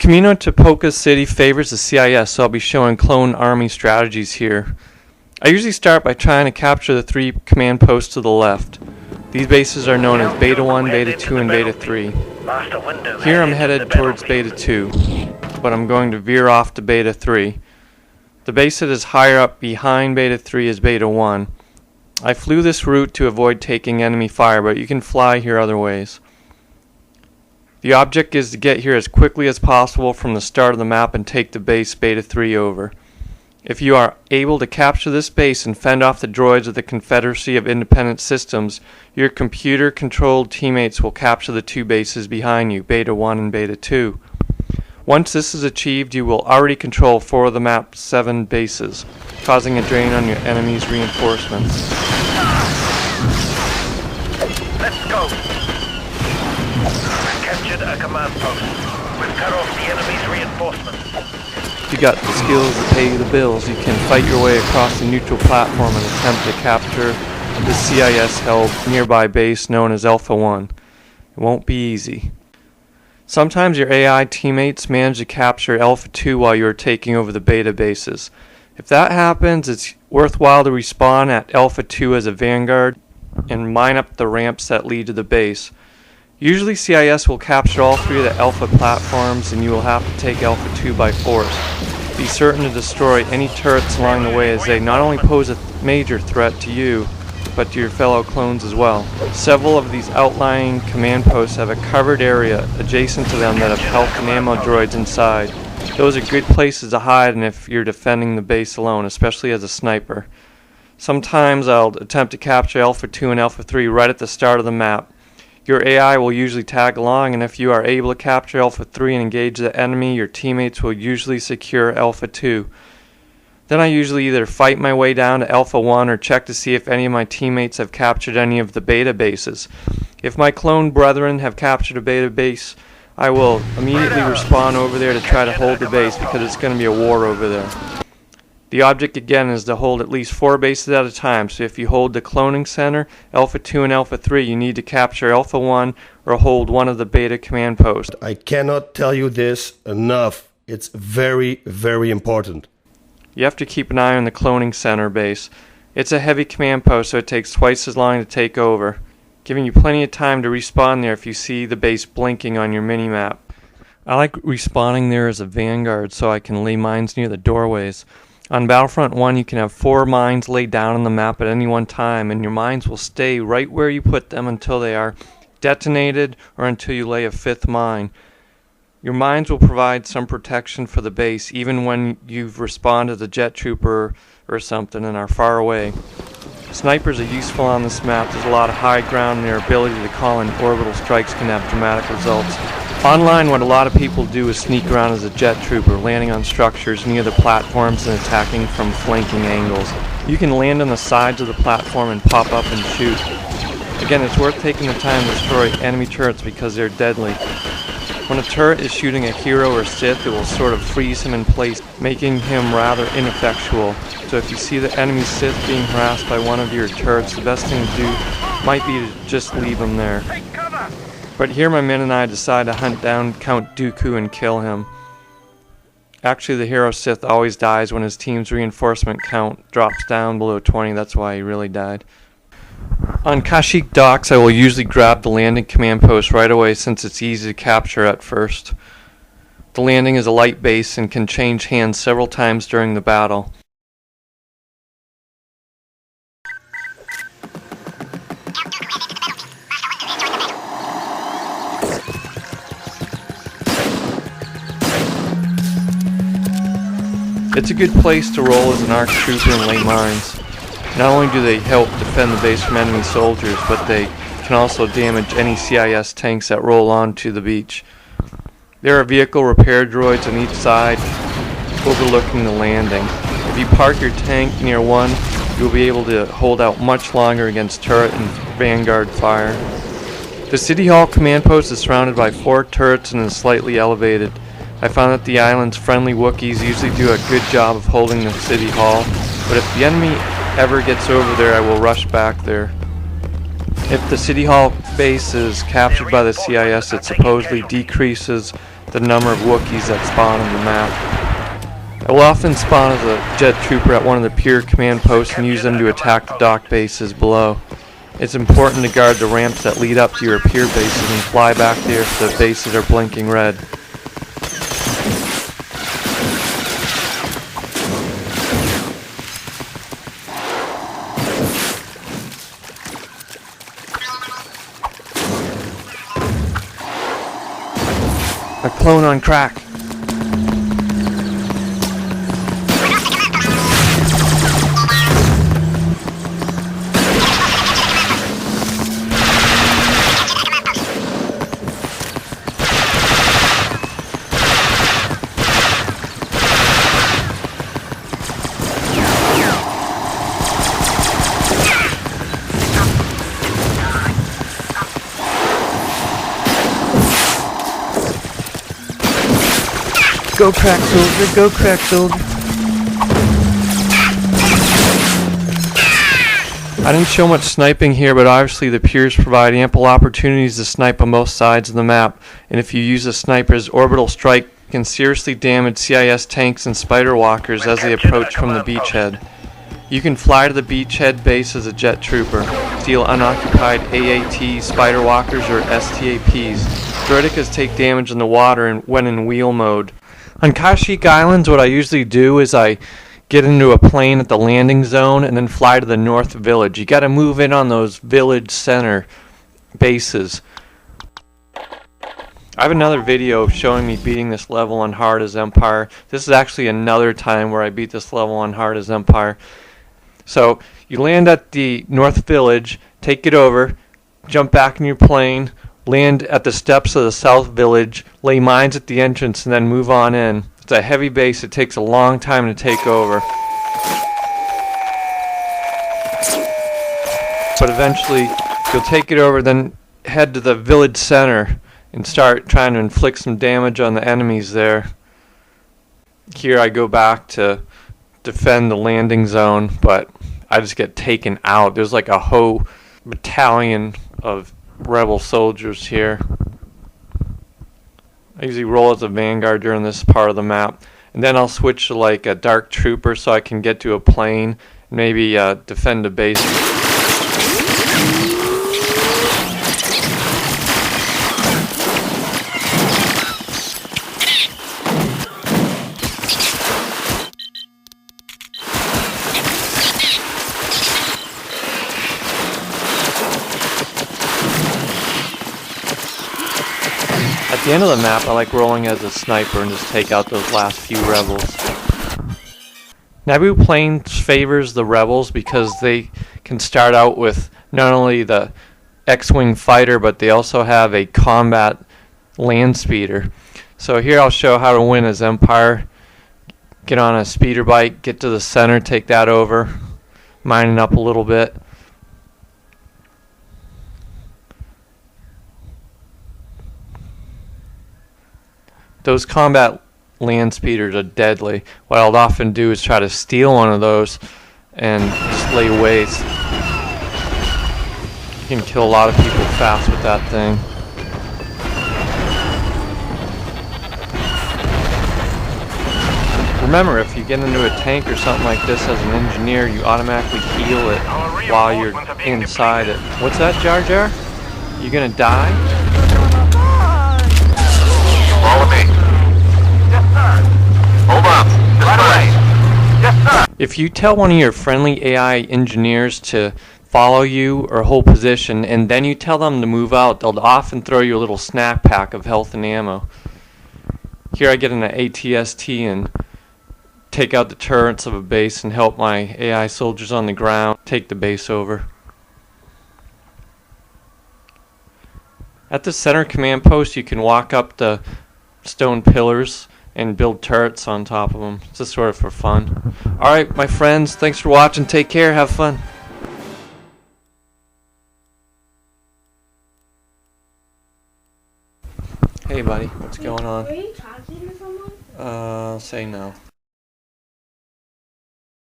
Kamino Tipoca City favors the CIS, so I'll be showing clone army strategies here. I usually start by trying to capture the 3 command posts to the left. These bases are known as Beta 1, Beta 2, and Beta 3. Here I'm headed towards Beta 2, but I'm going to veer off to Beta 3. The base that is higher up behind Beta 3 is Beta 1. I flew this route to avoid taking enemy fire, but you can fly here other ways. The object is to get here as quickly as possible from the start of the map and take the base Beta 3 over. If you are able to capture this base and fend off the droids of the Confederacy of Independent Systems, your computer-controlled teammates will capture the 2 bases behind you, Beta 1 and Beta 2. Once this is achieved, you will already control 4 of the map's 7 bases, causing a drain on your enemy's reinforcements. Let's go! We've captured a command post. We've cut off the enemy's reinforcements. If you got the skills to pay the bills, you can fight your way across the neutral platform and attempt to capture the CIS-held nearby base known as Alpha 1. It won't be easy. Sometimes your AI teammates manage to capture Alpha 2 while you are taking over the Beta bases. If that happens, it's worthwhile to respawn at Alpha 2 as a vanguard and mine up the ramps that lead to the base. Usually CIS will capture all 3 of the Alpha platforms and you will have to take Alpha 2 by force. Be certain to destroy any turrets along the way, as they not only pose a major threat to you, but to your fellow clones as well. Several of these outlying command posts have a covered area adjacent to them that have health and ammo droids inside. Those are good places to hide and if you're defending the base alone, especially as a sniper. Sometimes I'll attempt to capture Alpha 2 and Alpha 3 right at the start of the map. Your AI will usually tag along, and if you are able to capture Alpha 3 and engage the enemy, your teammates will usually secure Alpha 2. Then I usually either fight my way down to Alpha 1 or check to see if any of my teammates have captured any of the Beta bases. If my clone brethren have captured a Beta base, I will immediately respawn over there to try to hold the base, because it's going to be a war over there. The object again is to hold at least 4 bases at a time, so if you hold the cloning center, Alpha 2 and Alpha 3, you need to capture Alpha 1 or hold one of the Beta command posts. I cannot tell you this enough. It's very, very important. You have to keep an eye on the cloning center base. It's a heavy command post, so it takes twice as long to take over, giving you plenty of time to respawn there if you see the base blinking on your minimap. I like respawning there as a vanguard so I can lay mines near the doorways. On Battlefront 1, you can have 4 mines laid down on the map at any one time, and your mines will stay right where you put them until they are detonated or until you lay a 5th mine. Your mines will provide some protection for the base, even when you've respawned as a jet trooper or something and are far away. Snipers are useful on this map. There's a lot of high ground, and their ability to call in orbital strikes can have dramatic results. Online, what a lot of people do is sneak around as a jet trooper, landing on structures near the platforms and attacking from flanking angles. You can land on the sides of the platform and pop up and shoot. Again, it's worth taking the time to destroy enemy turrets because they're deadly. When a turret is shooting a hero or Sith, it will sort of freeze him in place, making him rather ineffectual. So if you see the enemy Sith being harassed by one of your turrets, the best thing to do might be to just leave him there. But here my men and I decide to hunt down Count Dooku and kill him. Actually, the hero Sith always dies when his team's reinforcement count drops down below 20. That's why he really died. On Kashyyyk Docks, I will usually grab the landing command post right away since it's easy to capture at first. The landing is a light base and can change hands several times during the battle. It's a good place to roll as an ARC trooper and lay mines. Not only do they help defend the base from enemy soldiers, but they can also damage any CIS tanks that roll onto the beach. There are vehicle repair droids on each side overlooking the landing. If you park your tank near one, you'll be able to hold out much longer against turret and vanguard fire. The City Hall command post is surrounded by 4 turrets and is slightly elevated. I found that the island's friendly Wookiees usually do a good job of holding the City Hall, but if the enemy ever gets over there, I will rush back there. If the City Hall base is captured by the CIS, it supposedly decreases the the number of Wookiees that spawn on the map. I will often spawn as a jet trooper at one of the pier command posts and use them to attack the dock bases below. It's important to guard the ramps that lead up to your pier bases and fly back there if the bases are blinking red. A clone on crack. Go crack soldier, go crack soldier. I didn't show much sniping here, but obviously the piers provide ample opportunities to snipe on both sides of the map, and if you use a sniper's orbital strike, it can seriously damage CIS tanks and spider walkers as they approach from the beachhead. You can fly to the beachhead base as a jet trooper, steal unoccupied AAT, spider walkers, or STAPs. Droidekas take damage in the water when in wheel mode. On Kashyyyk Islands, what I usually do is I get into a plane at the landing zone and then fly to the north village. You got to move in on those village center bases. I have another video showing me beating this level on hard as Empire. This is actually another time where I beat this level on hard as Empire. So you land at the north village, take it over, jump back in your plane, land at the steps of the south village, lay mines at the entrance, and then move on in. It's a heavy base. It takes a long time to take over. But eventually, you'll take it over, then head to the village center and start trying to inflict some damage on the enemies there. Here I go back to defend the landing zone, but I just get taken out. There's like a whole battalion of rebel soldiers here. I usually roll as a vanguard during this part of the map, and then I'll switch to like a dark trooper so I can get to a plane and maybe defend a base. At the end of the map, I like rolling as a sniper and just take out those last few rebels. Naboo Plains favors the rebels because they can start out with not only the X-Wing fighter, but they also have a combat land speeder. So here I'll show how to win as Empire. Get on a speeder bike, get to the center, take that over, mine it up a little bit. Those combat land speeders are deadly. What I'll often do is try to steal one of those and just lay waste. You can kill a lot of people fast with that thing. Remember, if you get into a tank or something like this as an engineer, you automatically heal it while you're inside it. What's that, Jar Jar? You gonna die? Follow me. Yes, sir. Hold on. Right away. Yes, sir. If you tell one of your friendly AI engineers to follow you or hold position, and then you tell them to move out, they'll often throw you a little snack pack of health and ammo. Here I get in an ATST and take out the turrets of a base and help my AI soldiers on the ground take the base over. At the center command post, you can walk up the stone pillars and build turrets on top of them. It's just sort of for fun. Alright, my friends, thanks for watching. Take care. Have fun. Hey, buddy. What's going on? Were you talking to someone? Say no.